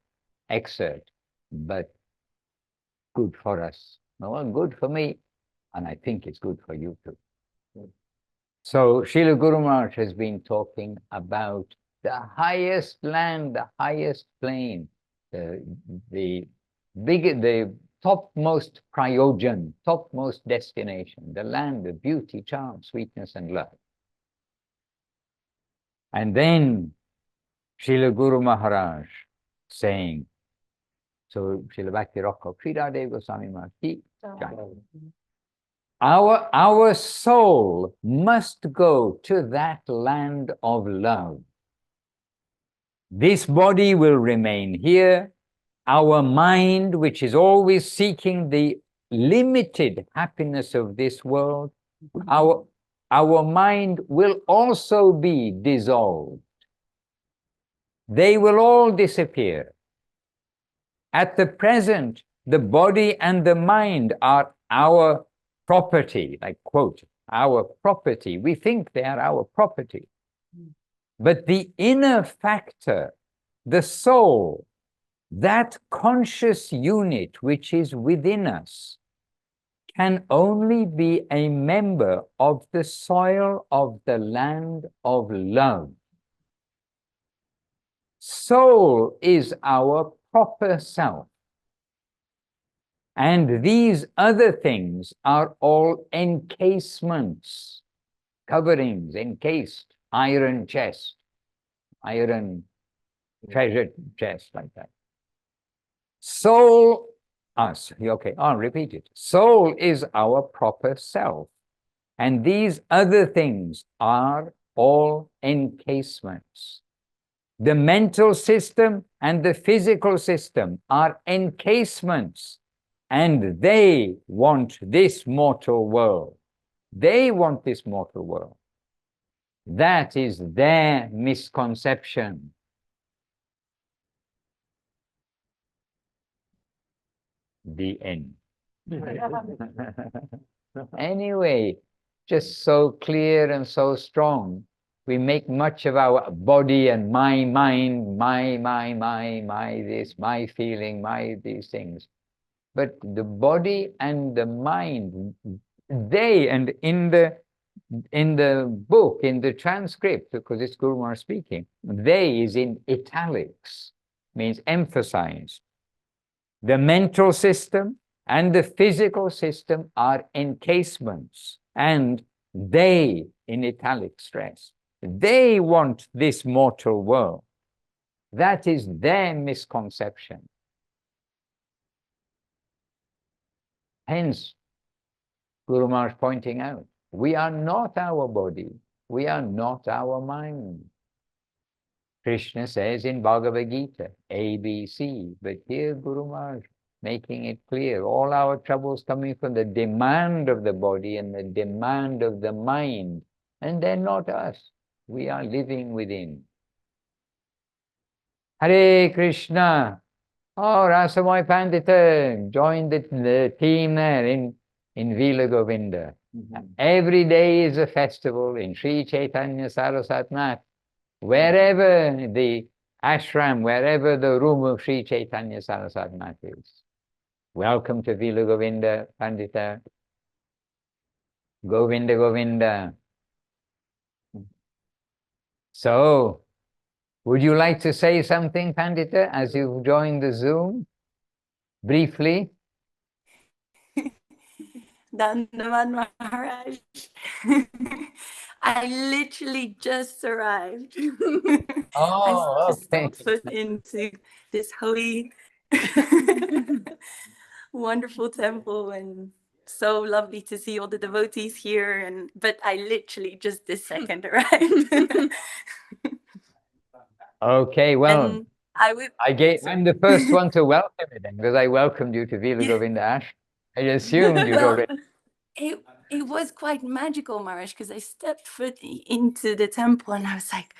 excerpt, but good for us. Well, good for me, and I think it's good for you too. So Srila Guru Maharaj has been talking about the highest land, the highest plane, the topmost prayojan, topmost destination, the land of beauty, charm, sweetness, and love. And then Srila Guru Maharaj saying, so Srila Bhakti Rokko, Sridhar Goswami Maharaj, our soul must go to that land of love. This body will remain here. Our mind, which is always seeking the limited happiness of this world, our mind will also be dissolved. They will all disappear. At the present, the body and the mind are our property, like quote, our property. We think they are our property. But the inner factor, the soul, that conscious unit which is within us, can only be a member of the soil of the land of love. Soul is our proper self. And these other things are all encasements, coverings, encased, iron chest, iron treasure chest, like that. Soul, us, okay, I'll repeat it. Soul is our proper self. And these other things are all encasements. The mental system and the physical system are encasements. And they want this mortal world. They want this mortal world. That is their misconception. The end. Anyway, just so clear and so strong. We make much of our body and my mind, my this, my feeling, my these things. But the body and the mind, they, and in the book, in the transcript, because it's Guru Maharaj speaking, they is in italics, means emphasized. The mental system and the physical system are encasements, and they, in italic stress, they want this mortal world. That is their misconception. Hence, Guru Maharaj pointing out, we are not our body, we are not our mind. Krishna says in Bhagavad Gita, ABC, but here Guru Maharaj making it clear, all our troubles coming from the demand of the body and the demand of the mind, and they're not us. We are living within. Hare Krishna. Oh, Rasamai Pandita joined the team there in Vila Govinda. Every day is a festival in Sri Chaitanya Saraswat Math. Wherever the ashram, wherever the room of Sri Chaitanya Saraswat Math is. Welcome to Vila Govinda, Pandita. Govinda, Govinda. So, would you like to say something, Pandita, as you join the Zoom? Briefly. Dandavad Maharaj. I literally just arrived. Oh, I just okay. stepped foot into this holy, wonderful temple, and so lovely to see all the devotees here. But I literally just this second arrived. Okay, well, I'm the first one to welcome you then, because I welcomed you to Vila Govinda Ashram. I assumed you'd already. It was quite magical, Maharaj, because I stepped foot into the temple and I was like,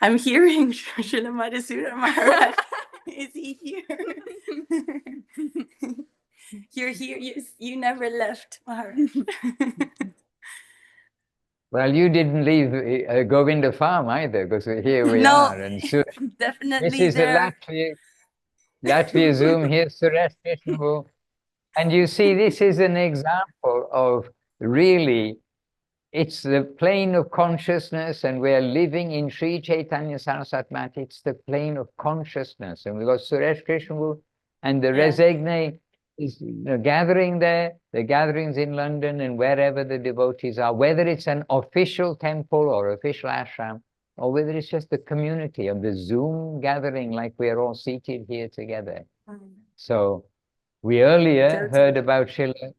I'm hearing Srila Madhusudan Maharaj. Is he here? You're here. You never left, Maharaj. Well, you didn't leave Govinda farm either, because here we are. And so definitely this is there. a Latvia Zoom. Here's Suresh Krishna. And you see, this is an example of really, it's the plane of consciousness, and we're living in Sri Chaitanya Saraswat Mat. It's the plane of consciousness. And we got Suresh Krishna and the Resegne is gathering there, the gatherings in London and wherever the devotees are, whether it's an official temple or official ashram, or whether it's just the community of the Zoom gathering, like we're all seated here together. So we earlier heard about Srila.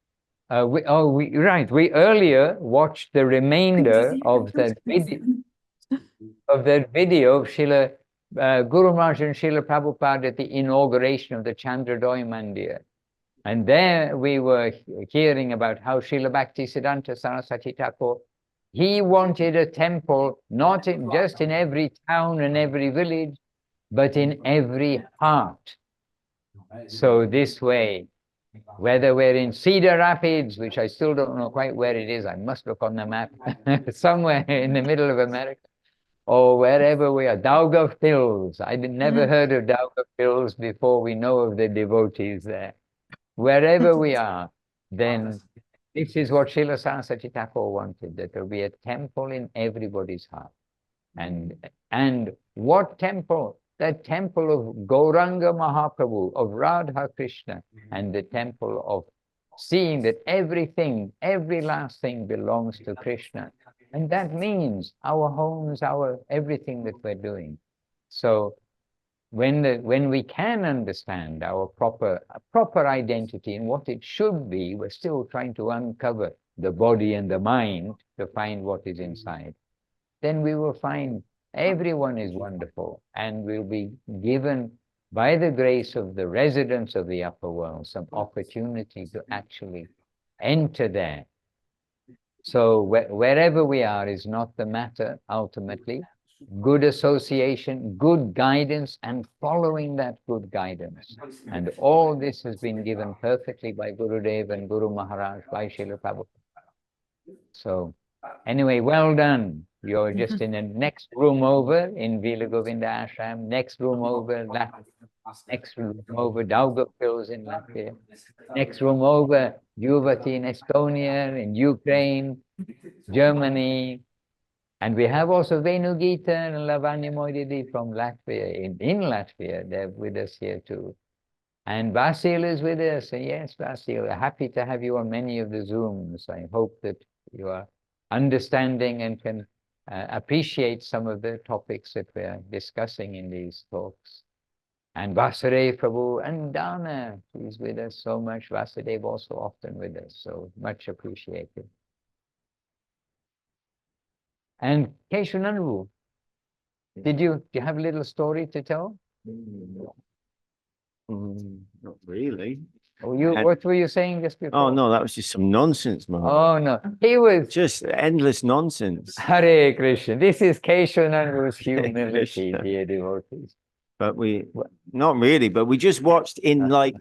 We earlier watched the remainder of that video of Srila Guru Maharaj and Srila Prabhupada at the inauguration of the Chandradoy Mandir. And there we were hearing about how Srila Bhaktisiddhanta Saraswati Thakur, he wanted a temple not just in every town and every village, but in every heart. So this way, whether we're in Cedar Rapids, which I still don't know quite where it is, I must look on the map, somewhere in the middle of America, or wherever we are, Daugavpils. I'd never heard of Daugavpils before we know of the devotees there. Wherever we are, then this is what Srila Saraswati Thakur wanted, that there will be a temple in everybody's heart. And what temple? The temple of Gauranga Mahaprabhu, of Radha Krishna, and the temple of seeing that everything, every last thing belongs to Krishna. And that means our homes, our everything that we're doing. So when we can understand our proper identity and what it should be, we're still trying to uncover the body and the mind to find what is inside. Then we will find everyone is wonderful, and we'll be given, by the grace of the residents of the upper world, some opportunity to actually enter there. So wherever we are is not the matter, ultimately. Good association, good guidance, and following that good guidance. And all this has been given perfectly by Gurudev and Guru Maharaj, by Srila Prabhupada. So anyway, well done. You're just in the next room over in Vila Govinda Ashram, next room over, next room over Daugavpils in Latvia, next room over Yuvati in Estonia, in Ukraine, Germany, and we have also Venu Gita and Lavanya Moididi from Latvia, in Latvia, they're with us here too. And Vasil is with us, and yes, Vasil, happy to have you on many of the Zooms. I hope that you are understanding and can appreciate some of the topics that we are discussing in these talks. And Vasudev Prabhu and Dana, he's with us so much. Vasudev also often with us, so much appreciated. And Keshananvu, do you have a little story to tell? Not really. Oh, what were you saying just before? Oh no, that was just some nonsense, man. Oh no, he was Just endless nonsense. Hare Krishna. This is Keshananvu's humility, dear devotees. But not really, but we just watched we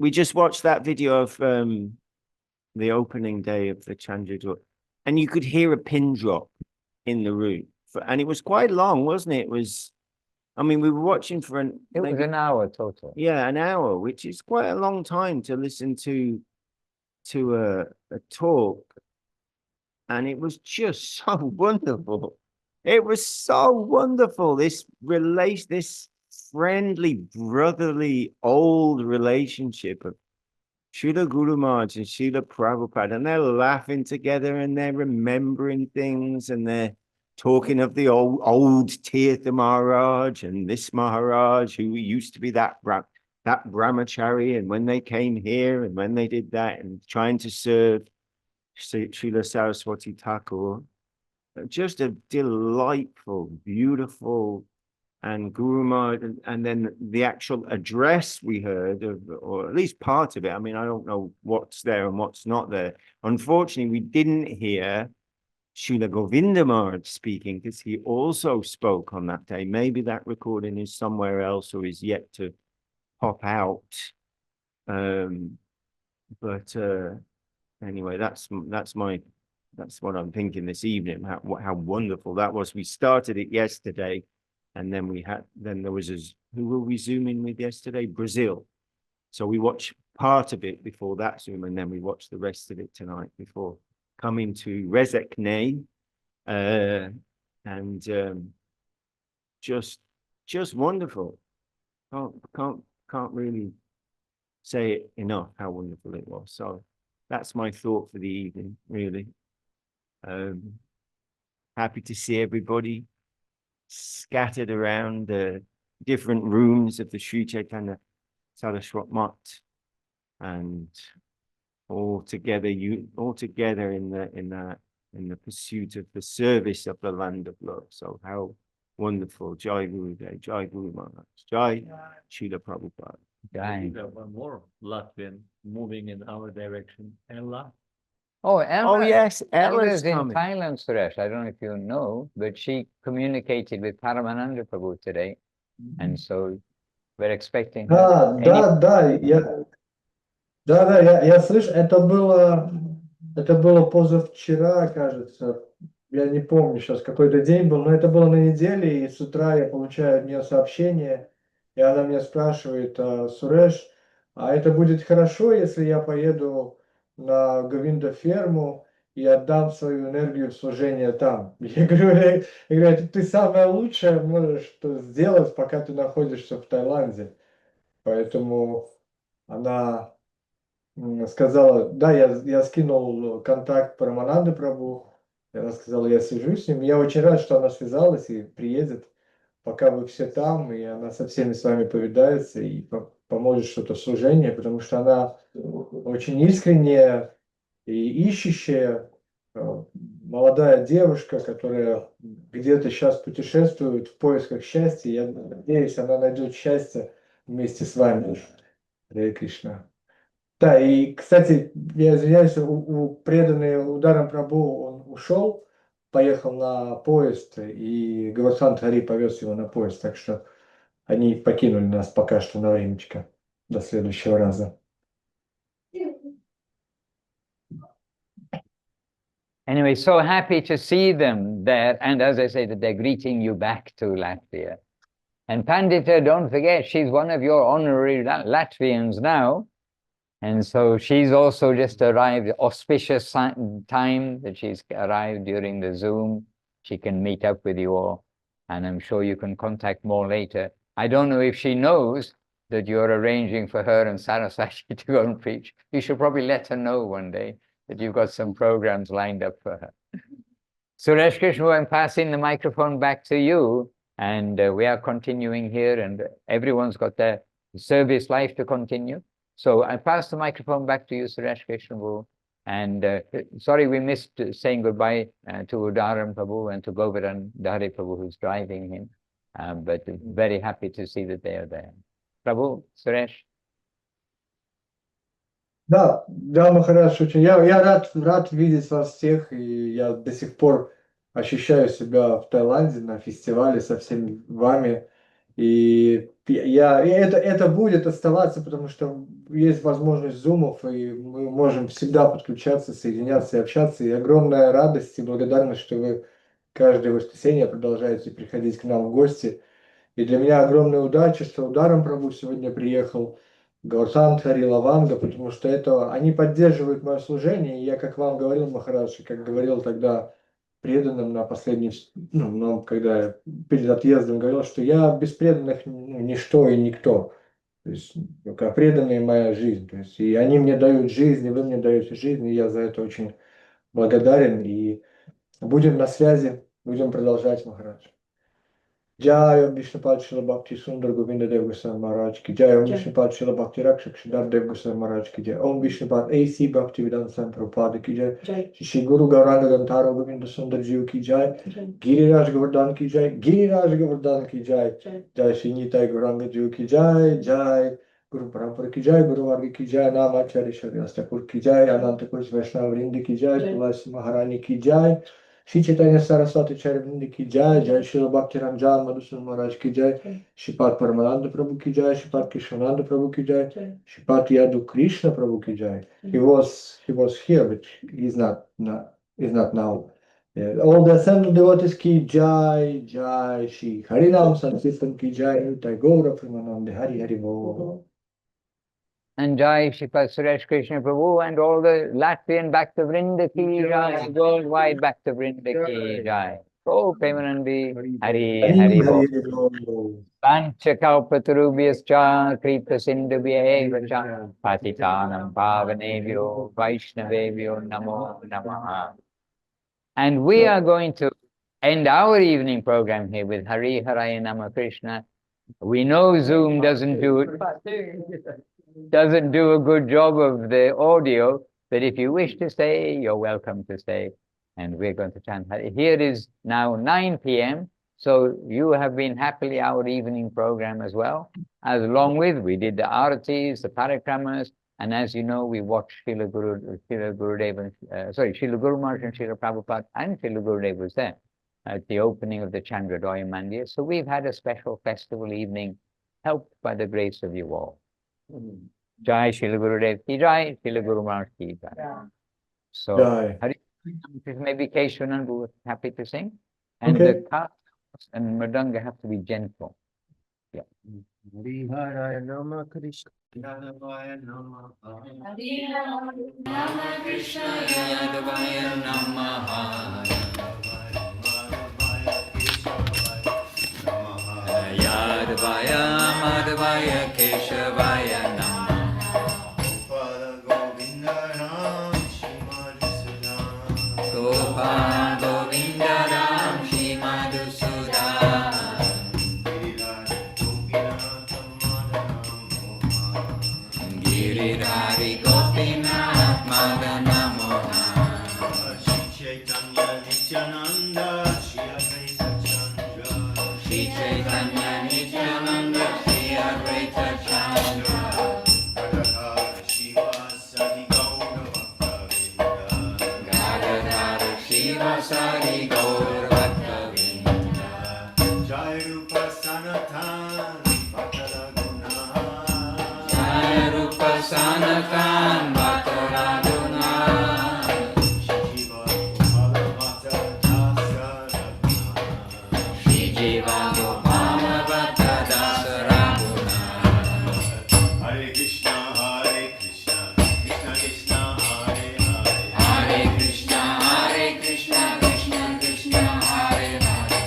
just watched that video of the opening day of the Chandra, and you could hear a pin drop in the room. And it was quite long, wasn't it? It was, I mean, we were watching for it was an hour total. Yeah, an hour, which is quite a long time to listen to a talk. And it was just so wonderful. It was so wonderful. This friendly, brotherly, old relationship of Srila Guru Maharaj and Srila Prabhupada, and they're laughing together and they're remembering things and they're talking of the old Tirtha Maharaj and this Maharaj who used to be that brahmachari, and when they came here and when they did that, and trying to serve Srila Saraswati Thakur. Just a delightful, beautiful, and Guru Maharaj, and then the actual address we heard of, or at least part of it. I mean, I don't know what's there and what's not there. Unfortunately, we didn't hear Srila Govinda Maharaj speaking, because he also spoke on that day. Maybe that recording is somewhere else or is yet to pop out. Anyway, that's what I'm thinking this evening. How wonderful that was. We started it yesterday, and then there was who were we zooming with yesterday? Brazil. So we watched part of it before that Zoom, and then we watched the rest of it tonight before coming to Rezekne, and just wonderful. Can't really say it enough how wonderful it was. So that's my thought for the evening, really. Happy to see everybody scattered around the different rooms of the Sri Chaitanya Saraswat Mat, and all together in the pursuit of the service of the land of love. So how wonderful. Jai Gurudev, Jai Guru Maharaj, Jai Srila Prabhupada. Jai. One more Latvian moving in our direction. Ella. Oh, Ella. Oh yes, Ella's in coming. Thailand, Suresh. I don't know if you know, but she communicated with Paramananda Prabhu today, and so we're expecting her. Да, я Да, я слышу, это было позавчера, кажется. Я не помню сейчас, какой-то день был, но это было на неделе, и с утра я получаю от нее сообщение, и она меня спрашивает: Суреш, а это будет хорошо, если я поеду на Говинда ферму и отдам свою энергию в служение там? Я говорю, ты самое лучшее можешь что сделать, пока ты находишься в Таиланде. Поэтому она сказала, да, я скинул контакт Парамананды Прабху, и она сказала, я свяжусь с ним. Я очень рад, что она связалась и приедет, пока вы все там, и она со всеми с вами повидается и поможет что-то в служении, потому что она очень искренняя и ищущая молодая девушка, которая где-то сейчас путешествует в поисках счастья. Я надеюсь, она найдет счастье вместе с вами. Харе Кришна. Да, и, кстати, я извиняюсь, у преданный ударом Прабху он ушел, поехал на поезд, и Гавардхан Хари повез его на поезд, так что они покинули нас пока что на времечко. До следующего раза. Anyway, so happy to see them there. And as I say, that they're greeting you back to Latvia. And Pandita, don't forget, she's one of your honorary Latvians now. And so she's also just arrived, auspicious time that she's arrived during the Zoom. She can meet up with you all. And I'm sure you can contact more later. I don't know if she knows that you're arranging for her and Saraswati to go and preach. You should probably let her know one day that you've got some programs lined up for her. Suresh Krishna, I'm passing the microphone back to you. And we are continuing here, and everyone's got their service life to continue. So I pass the microphone back to you, Suresh Krishna. And sorry we missed saying goodbye to Udaram Prabhu and to Govardhan Dhari Prabhu, who's driving him. But very happy to see that they are there. Prabhu, Suresh. Да, Махарадж, очень. Я рад видеть вас всех, и я до сих пор ощущаю себя в Таиланде на фестивале со всеми вами. И это будет оставаться, потому что есть возможность зумов, и мы можем всегда подключаться, соединяться и общаться. И огромная радость и благодарность, что вы каждое воскресенье продолжаете приходить к нам в гости. И для меня огромная удача, что Ударом Прабху сегодня приехал, Гавардхан Хари, Лаванга, потому что это они поддерживают мое служение. И я, как вам говорил, Махарадж, как говорил тогда преданным на последней, когда я перед отъездом говорил, что я без преданных ничто и никто. То есть как преданные моя жизнь. То есть, и они мне дают жизнь, и вы мне даете жизнь, и я за это очень благодарен. И будем на связи, будем продолжать, Махарадж. Jai Om Vishnupad Srila Bhakti Sundar Govinda Dev Goswami Maharaj ki Jai. Om Vishnupad Srila Bhakti Rakshak Sridhar Dev Goswami Maharaj ki Jai. Om Vishnupad A.C. Bhaktivedanta Swami Prabhupada ki Jai. Shri Guru Gauranga Gantara Govinda Sundar Jiv ki Jai. Giriraj Govardhan ki Jai. Giriraj Govardhan ki Jai. Jai Shri Nitai Gauranga Jiv ki Jai. Jai Guru Parampara ki Jai. Guru Varga ki Jai. Namacharya Shri Thakur ki Jai. Ananta Kosh Vaishnava Vrinda ki Jai. Tulasi Maharani ki Jai. Shri Chaitanya Saraswati Charivindi ki Jai, Jai Srila Bhaktivedanta Madhusudan Maharaj ki Jai, Shripat Paramananda Prabhu ki Jai, Shripat Krishnananda Prabhu ki Jai, Shripat Yadu Krishna Prabhu ki Jai. He was here, but he's not now. All the assembled devotees ki Jai, Jai Shri Harinam Sankirtan ki Jai, Nitai Gaura Premanande Hari Hari Bol. And Jai Shripat Suresh Krishna Prabhu and all the Latvian Bhaktivinoda ki Jai, worldwide Bhaktivinoda ki Jai. Oh, Premanandi, Hari Hari Bol. Panchakalpatarubhyascha Kripa Sindhubhya Patitanam Pavanebhyo Vaishnavebhyo Namo Namaha. And we are going to end our evening program here with Hari Haraya Nama Krishna. We know Zoom doesn't do a good job of the audio, but if you wish to stay, you're welcome to stay. And we're going to chant Hari. Here is now 9 p.m. So you have been happily our evening program as well. As along with, we did the aratis, the parikramas, and as you know, we watched Srila Gurudev, Srila Guru Maharaj and Srila Prabhupada and Srila Gurudev was there at the opening of the Chandradoya Mandir. So we've had a special festival evening, helped by the grace of you all. Jai Srila Gurudev ki Jai, Srila Guru Maharaj ki Jai. So, Jai. Hari maybe Keshavan would be happy to sing. And Okay. the cards and mridanga have to be gentle. Yeah. Hare Nama Krishna Yadavaya Nama Nama Krishna Yadavaya Namaha. Yadavaya Madhavaya Keshavaya Namaha. Gopal Govinda Ram Shri Madhusudan. Giridhari Gopinath Madana Mohan. Chaitanya Nityananda Shri Advaita Chandra Shri Chaitanya Nityananda Shri Advaita Chandra. Gadadhara Shiva Sadi Gaura Bhaktavinda Gadadhara Shiva Sari Gaur Bhaktavinda. Jai Rupa Sanatan Bhattara Guna Jai Rupa Sanatan Bhattara Guna. Shiva Gopala Bhatta Dasa Raguna Shri Jiva Gopala Bhatta Dasa Raguna. Hare Krishna Hare Krishna Krishna Krishna Hare Hare Hare Krishna, Krishna Krishna, Hare Hare.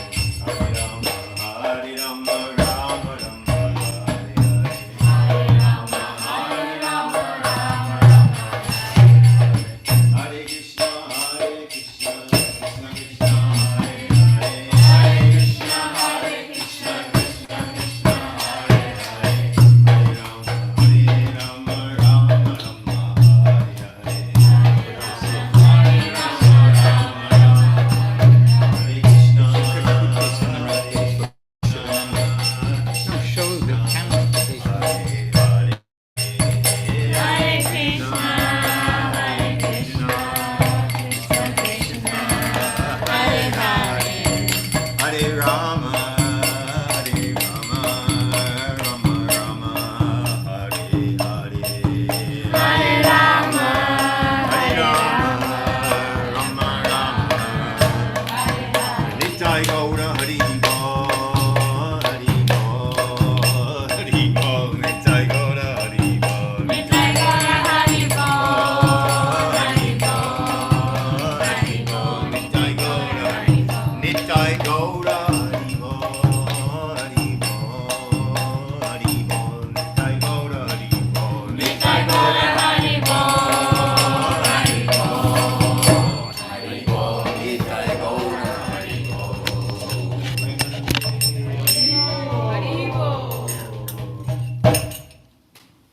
Hare Rama Rama Rama Hare Hare Hare Rama, Hare Rama, Rama Rama. Hare Krishna Hare Krishna Krishna Krishna Hare Hare Hare Krishna, Krishna Krishna, Hare Hare. Hare Rama Rama Rama Hare Hare Show the camera. Hare Krishna, Hare Krishna, Krishna Krishna, Hare Hare. Hare Rama, Hare Rama, Rama Rama, Hare Hare. Hare Rama, Hare Rama, Rama Rama, Nitai Gaura Hari Bo, Hari Bo, Hari Bo, Nitai Gaura Hari Bo, Nitai Gaura Hari Bo, Hari Bo, Hari Bo, Nitai Gaura Hari Bo, Nitai Gaura Hari Bo, Hari Bo, Hari Bo, Nitai Gaura Hari Bo, Nitai Gaura Hari Bo, Hari Bo, Hari Bo, Nitai Gaura Hari Bo.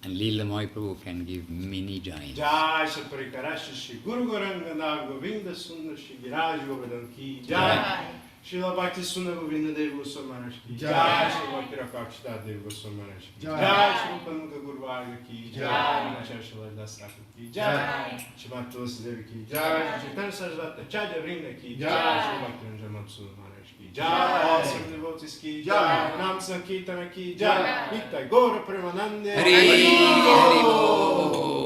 And Leela Mahaprabhu can give mini giants. Jai Shri Karasha Shri Guru Goranga Govinda Sundar Shri Giraj Govardhan Ki Jai Srila Bhakti Sundar Govinda Dev Goswami Maharaj Ki Jai Srila Bhakti Rakshita Dev Goswami Maharaj Ki Jai Srila Panuka Guru Varga Ki Jai Namachar Srila Das Thakur Ki Jai Shrimat Tulsi Devi Ki Jai Chaitanya Sarasvati Acharya Vrinda Ki Jai Srila Bhakti Ranjan Madhusudan Maharaj Ki Jai all seven devotees Ki Jai Nam Sankirtana Ki Jai Nitai Gaura Premanande Hari Bo.